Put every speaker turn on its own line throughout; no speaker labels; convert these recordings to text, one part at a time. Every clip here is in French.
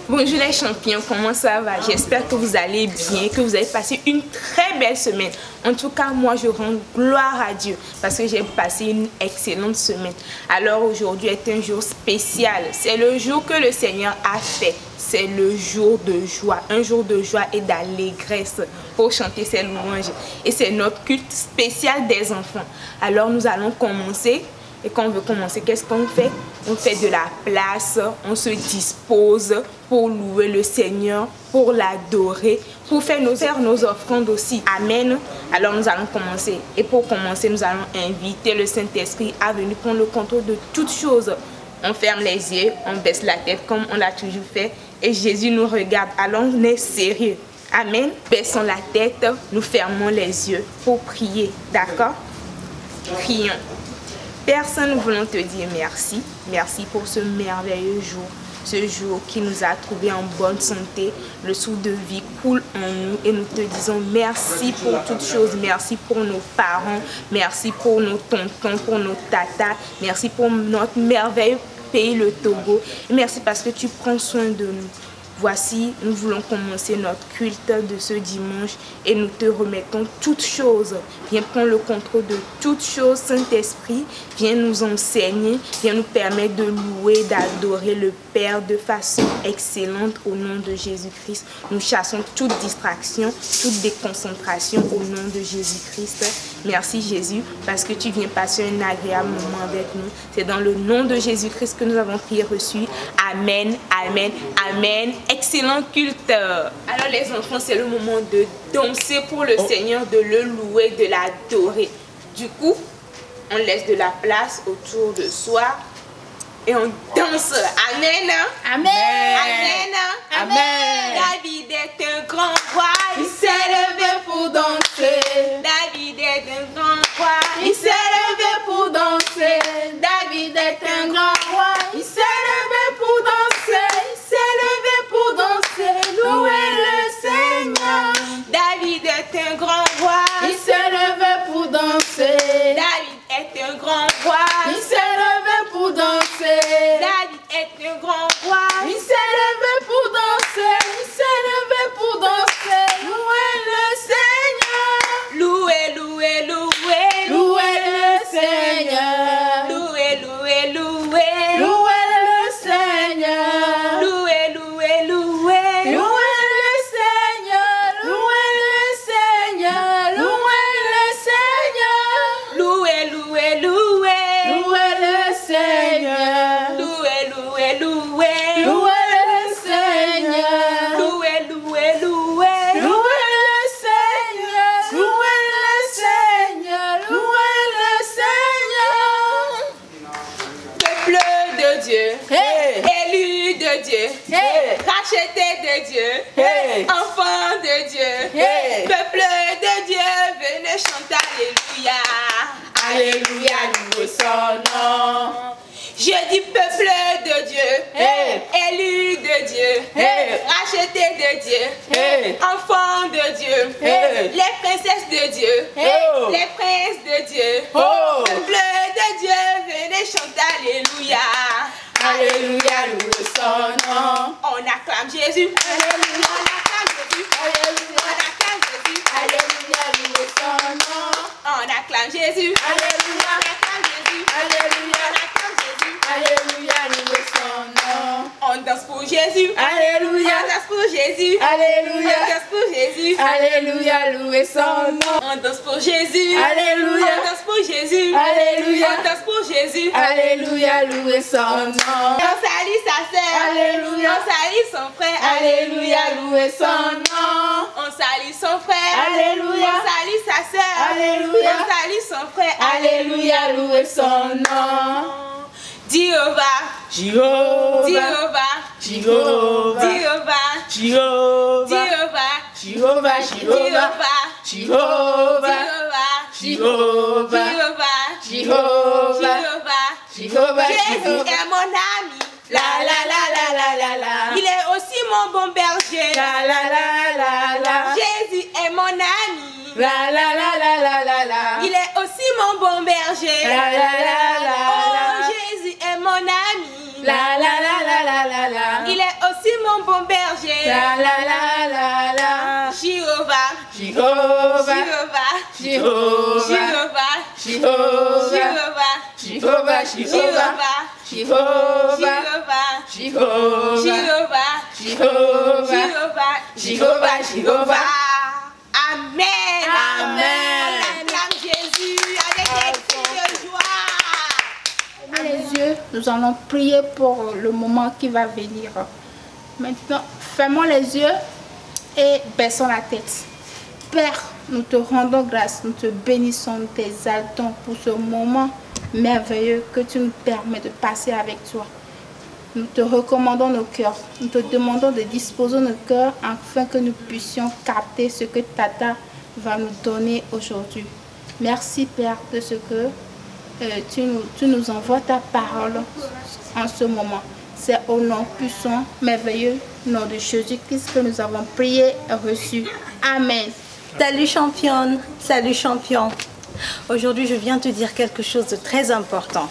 Bonjour les champions, comment ça va? J'espère que vous allez bien, que vous avez passé une très belle semaine. En tout cas, moi je rends gloire à Dieu parce que j'ai passé une excellente semaine. Alors aujourd'hui est un jour spécial. C'est le jour que le Seigneur a fait. C'est le jour de joie, un jour de joie et d'allégresse pour chanter ses louanges. Et c'est notre culte spécial des enfants. Alors nous allons commencer. Et quand on veut commencer, qu'est-ce qu'on fait? On fait de la place, on se dispose pour louer le Seigneur, pour l'adorer, pour faire nos offrandes aussi. Amen. Alors nous allons commencer. Et pour commencer, nous allons inviter le Saint-Esprit à venir prendre le contrôle de toutes choses. On ferme les yeux, on baisse la tête comme on l'a toujours fait. Et Jésus nous regarde. Alors on est sérieux. Amen. Baissons la tête, nous fermons les yeux pour prier. D'accord? Prions. Père, nous voulons te dire merci. Merci pour ce merveilleux jour. Ce jour qui nous a trouvés en bonne santé. Le souffle de vie coule en nous et nous te disons merci pour toutes choses. Merci pour nos parents. Merci pour nos tontons, pour nos tatas. Merci pour notre merveilleux pays, le Togo. Et merci parce que tu prends soin de nous. Voici, nous voulons commencer notre culte de ce dimanche et nous te remettons toutes choses. Viens prendre le contrôle de toutes choses, Saint-Esprit. Viens nous enseigner, viens nous permettre de louer, d'adorer le Père de façon excellente au nom de Jésus-Christ. Nous chassons toute distraction, toute déconcentration au nom de Jésus-Christ. Merci Jésus parce que tu viens passer un agréable moment avec nous. C'est dans le nom de Jésus-Christ que nous avons prié reçu. Amen, amen, amen. Excellent culte. Alors les enfants, c'est le moment de danser pour le Seigneur, de le louer, de l'adorer. Du coup, on laisse de la place autour de soi et on danse. Amen.
Amen.
Amen.
Amen.
David est un grand roi.
Il s'est levé pour danser.
David est un grand roi.
Il s'est levé pour danser. David est un grand roi. Il s'est levé pour danser. Il s'est levé pour danser. Louez le Seigneur.
David est un grand roi.
Il s'est levé pour danser.
David est un grand roi.
Il s'est levé pour danser.
David est un grand roi.
Il s'est levé pour danser. Il s'est levé pour danser. Louez le Seigneur.
Louez, louez, louez.
Louez le Seigneur.
Louez, louez, louez.
Louez le Seigneur.
Louez, louez, louez.
Louez le Seigneur. Louez le Seigneur. Louez le Seigneur.
Louez, louez, louez.
Louez le Seigneur.
Louez, louez, louez.
Louez le Seigneur.
Louez, louez, louez.
Louez le Seigneur. Louez le Seigneur. Louez le Seigneur.
Peuple de Dieu.
Hey.
Élu de Dieu.
Hey.
Racheté de Dieu.
Hey.
Enfant de Dieu.
Hey.
Peuple de Dieu. Venez chanter Alléluia.
Alléluia, louez son nom.
Je dis peuple de Dieu,
Hey.
élu de Dieu,
Hey.
racheté de Dieu,
Hey.
enfant de Dieu,
Hey.
les princesses de Dieu,
Oh.
les princes de Dieu,
Oh.
peuple de Dieu, venez chanter Alléluia.
Alléluia, louez son nom.
On acclame Jésus,
Alléluia.
on acclame Jésus,
Alléluia.
on acclame Jésus,
Alléluia, louez son nom.
on acclame Jésus,
Alléluia.
on acclame Jésus,
Alléluia.
on acclame Jésus.
Alléluia, louez son nom.
On danse pour Jésus.
Alléluia.
On danse pour Jésus.
Alléluia.
On danse pour Jésus.
Alléluia, louez son nom.
On danse pour Jésus.
Alléluia.
On danse pour Jésus.
Alléluia.
On danse pour Jésus.
Alléluia, louez son nom.
On salue sa sœur.
Alléluia.
On salue son frère.
Alléluia, louez son nom.
On salue son frère.
Alléluia.
On salue sa sœur.
Alléluia.
On salue son frère.
Alléluia, louez son nom.
Jéhovah.
Jéhovah.
Jéhovah.
Jéhovah.
Jéhovah.
Jéhovah.
Jéhovah.
Jéhovah. Jéhovah. Jéhovah. Jéhovah. Jéhovah.
Jésus est mon ami.
La la la la la la la.
Il est aussi mon bon berger.
La la la la la.
Jésus est mon ami.
La la la la la la la.
Il est aussi mon bon berger.
La la la la
Oh,
la.
Jésus est mon ami.
la la la la la.
Jéhovah,
Jéhovah,
Jéhovah,
Jéhovah,
Jéhovah,
Jéhovah,
Jéhovah,
Jéhovah,
Jéhovah,
Jéhovah,
Jéhovah,
Jéhovah,
Jéhovah,
Jéhovah, Jéhovah.
Amen.
Amen.
On acclame Jésus avec des cris de joie.
Fermez les yeux, nous allons prier pour le moment qui va venir. Maintenant, fermons les yeux et baissons la tête. Père, nous te rendons grâce, nous te bénissons, nous t'exaltons pour ce moment merveilleux que tu nous permets de passer avec toi. Nous te recommandons nos cœurs, nous te demandons de disposer nos cœurs afin que nous puissions capter ce que Tata va nous donner aujourd'hui. Merci Père de ce que tu nous envoies ta parole en ce moment. C'est au nom puissant, merveilleux, nom de Jésus-Christ que nous avons prié et reçu. Amen.
Salut championne, salut champion. Aujourd'hui, je viens te dire quelque chose de très important.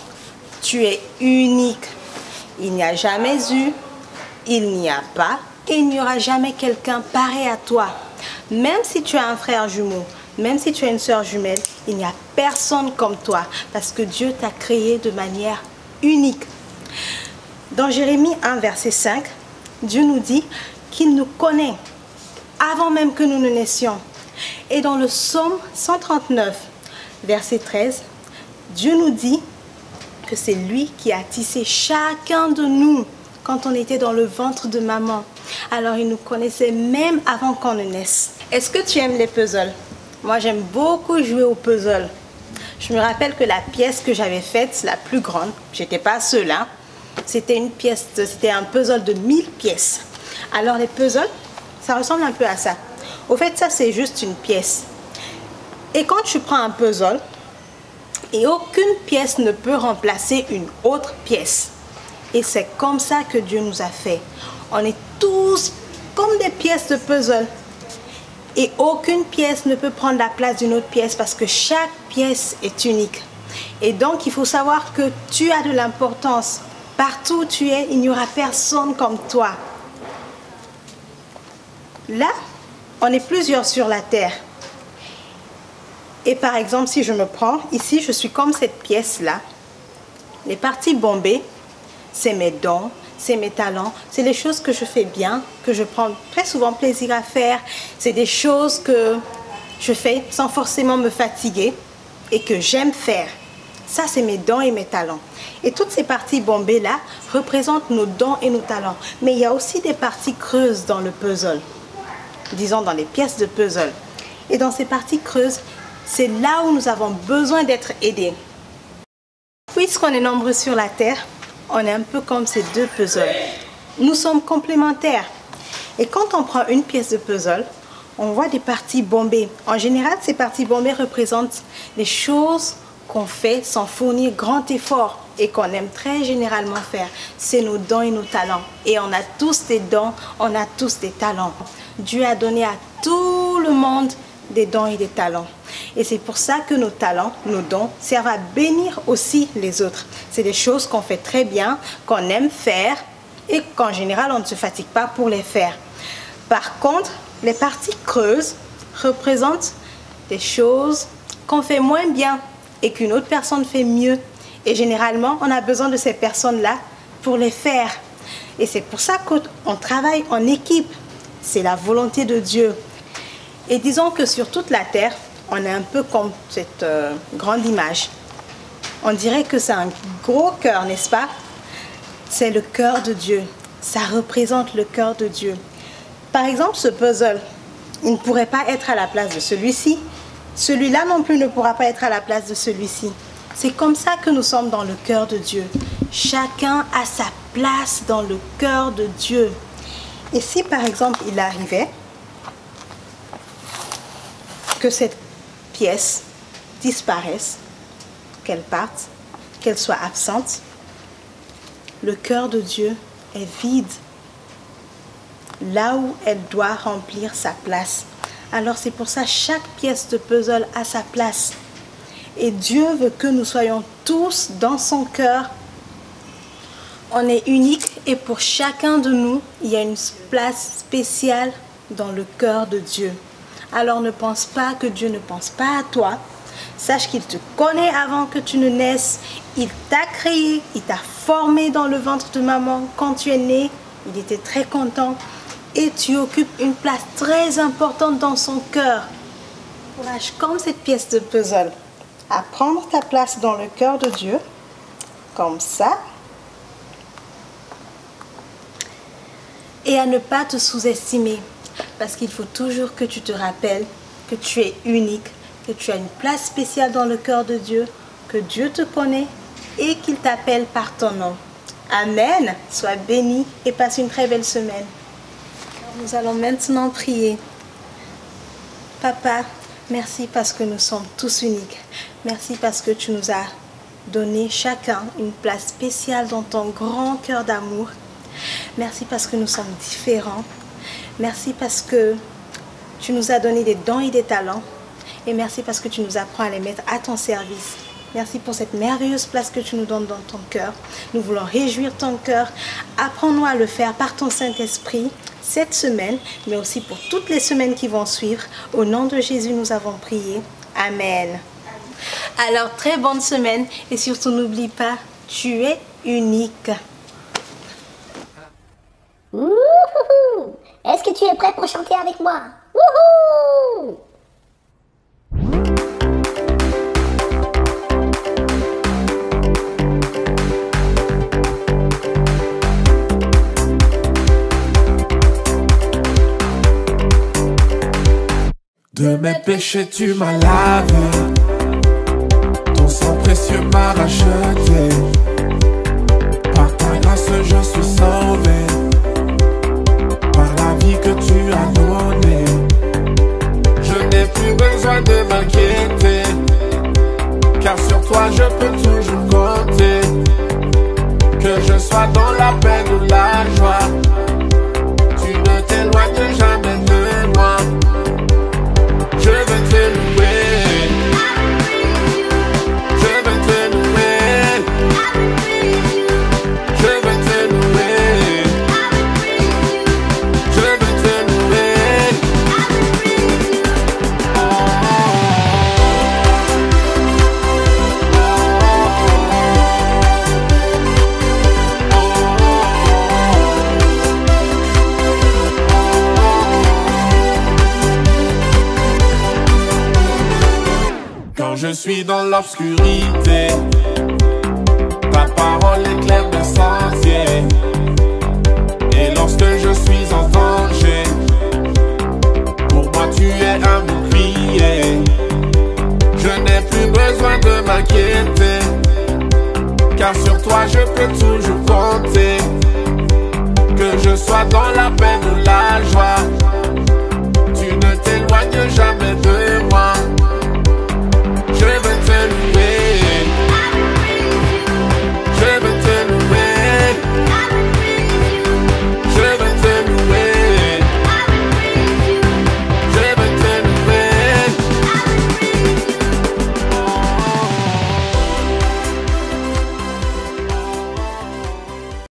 Tu es unique. Il n'y a jamais eu, il n'y a pas et il n'y aura jamais quelqu'un pareil à toi. Même si tu as un frère jumeau, même si tu as une sœur jumelle, il n'y a personne comme toi parce que Dieu t'a créé de manière unique. Dans Jérémie 1, verset 5, Dieu nous dit qu'il nous connaît avant même que nous ne naissions. Et dans le psaume 139, verset 13, Dieu nous dit que c'est lui qui a tissé chacun de nous quand on était dans le ventre de maman. Alors il nous connaissait même avant qu'on ne naisse. Est-ce que tu aimes les puzzles? Moi j'aime beaucoup jouer aux puzzles. Je me rappelle que la pièce que j'avais faite, la plus grande, j'étais pas seule, hein, c'était un puzzle de 1000 pièces. Alors les puzzles, ça ressemble un peu à ça. Au fait, ça c'est juste une pièce. Et quand tu prends un puzzle, et aucune pièce ne peut remplacer une autre pièce. Et c'est comme ça que Dieu nous a fait. On est tous comme des pièces de puzzle. Et aucune pièce ne peut prendre la place d'une autre pièce parce que chaque pièce est unique. Et donc, il faut savoir que tu as de l'importance. Partout où tu es, il n'y aura personne comme toi. Là, on est plusieurs sur la terre. Et par exemple, si je me prends, ici, je suis comme cette pièce-là. Les parties bombées, c'est mes dons, c'est mes talents, c'est les choses que je fais bien, que je prends très souvent plaisir à faire. C'est des choses que je fais sans forcément me fatiguer et que j'aime faire. Ça, c'est mes dons et mes talents. Et toutes ces parties bombées-là représentent nos dons et nos talents. Mais il y a aussi des parties creuses dans le puzzle, disons dans les pièces de puzzle. Et dans ces parties creuses, c'est là où nous avons besoin d'être aidés. Puisqu'on est nombreux sur la terre, on est un peu comme ces deux puzzles. Nous sommes complémentaires. Et quand on prend une pièce de puzzle, on voit des parties bombées. En général, ces parties bombées représentent les choses qu'on fait sans fournir grand effort et qu'on aime très généralement faire. C'est nos dons et nos talents. Et on a tous des dons, on a tous des talents. Dieu a donné à tout le monde des dons et des talents. Et c'est pour ça que nos talents, nos dons, servent à bénir aussi les autres. C'est des choses qu'on fait très bien, qu'on aime faire et qu'en général, on ne se fatigue pas pour les faire. Par contre, les parties creuses représentent des choses qu'on fait moins bien et qu'une autre personne fait mieux. Et généralement, on a besoin de ces personnes-là pour les faire. Et c'est pour ça qu'on travaille en équipe. C'est la volonté de Dieu. Et disons que sur toute la terre, on est un peu comme cette grande image. On dirait que c'est un gros cœur, n'est-ce pas? C'est le cœur de Dieu. Ça représente le cœur de Dieu. Par exemple, ce puzzle, il ne pourrait pas être à la place de celui-ci. Celui-là non plus ne pourra pas être à la place de celui-ci. C'est comme ça que nous sommes dans le cœur de Dieu. Chacun a sa place dans le cœur de Dieu. Et si par exemple il arrivait que cette pièce disparaisse, qu'elle parte, qu'elle soit absente, le cœur de Dieu est vide, là où elle doit remplir sa place. Alors c'est pour ça que chaque pièce de puzzle a sa place. Et Dieu veut que nous soyons tous dans son cœur On est unique et pour chacun de nous, il y a une place spéciale dans le cœur de Dieu. Alors ne pense pas que Dieu ne pense pas à toi. Sache qu'il te connaît avant que tu ne naisses. Il t'a créé, il t'a formé dans le ventre de maman. Quand tu es né, il était très content. Et tu occupes une place très importante dans son cœur. Courage comme cette pièce de puzzle à prendre ta place dans le cœur de Dieu. Comme ça. Et à ne pas te sous-estimer. Parce qu'il faut toujours que tu te rappelles que tu es unique, que tu as une place spéciale dans le cœur de Dieu, que Dieu te connaît et qu'il t'appelle par ton nom. Amen. Sois béni et passe une très belle semaine. Alors, nous allons maintenant prier. Papa, merci parce que nous sommes tous uniques. Merci parce que tu nous as donné chacun une place spéciale dans ton grand cœur d'amour. Merci parce que nous sommes différents. Merci parce que tu nous as donné des dons et des talents. Et merci parce que tu nous apprends à les mettre à ton service. Merci pour cette merveilleuse place que tu nous donnes dans ton cœur. Nous voulons réjouir ton cœur. Apprends-nous à le faire par ton Saint-Esprit cette semaine, mais aussi pour toutes les semaines qui vont suivre. Au nom de Jésus, nous avons prié. Amen. Alors, très bonne semaine et surtout n'oublie pas, tu es unique.
Wouhou! Est-ce que tu es prêt pour chanter avec moi? Wouhou!
De mes péchés tu m'as lavé, ton sang précieux m'a racheté. Par ta grâce je suis sauvé, par la vie que tu as donnée. Je n'ai plus besoin de m'inquiéter, car sur toi je peux toujours compter. Que je sois dans la peine ou la joie, tu ne t'éloignes jamais de moi. Je veux te louer, je veux te louer, je veux te louer, je veux te louer. Quand je suis dans l'obscurité, ta parole éclaire mes sentiers. Et lorsque je suis en danger, pour moi tu es un bouclier. Je n'ai plus besoin de m'inquiéter, car sur toi je peux toujours compter. Que je sois dans la peine ou la joie,